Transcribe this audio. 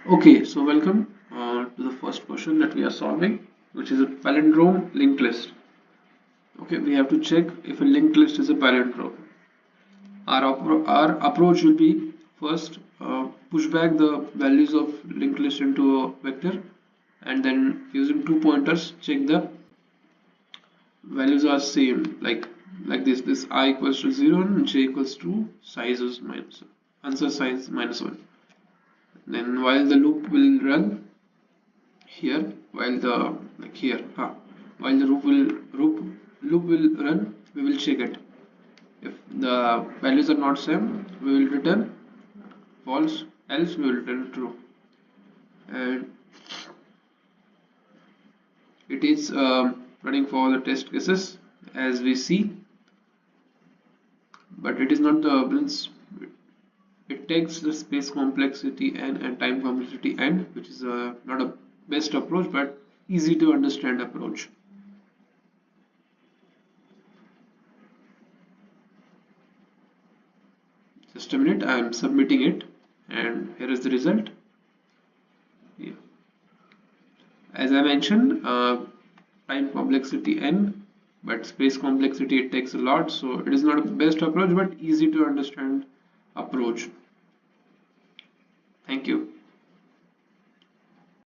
Okay, so welcome to the first question that we are solving, which is a palindrome linked list. Okay, we have to check if a linked list is a palindrome. Our approach will be first push back the values of linked list into a vector, and then using two pointers check the values are same, like this I equals to 0 and j equals to size is minus answer size -1. Then while the loop will run here, while the like here while the loop will run, we will check it. If the values are not same, we will return false, else we will return true. And it is running for the test cases as we see, but it is not the means. It takes the space complexity and time complexity n, which is not a best approach but easy to understand approach. Just a minute, I am submitting it, and here is the result. Yeah. As I mentioned, time complexity n, but space complexity it takes a lot, so it is not a best approach but easy to understand approach. Thank you.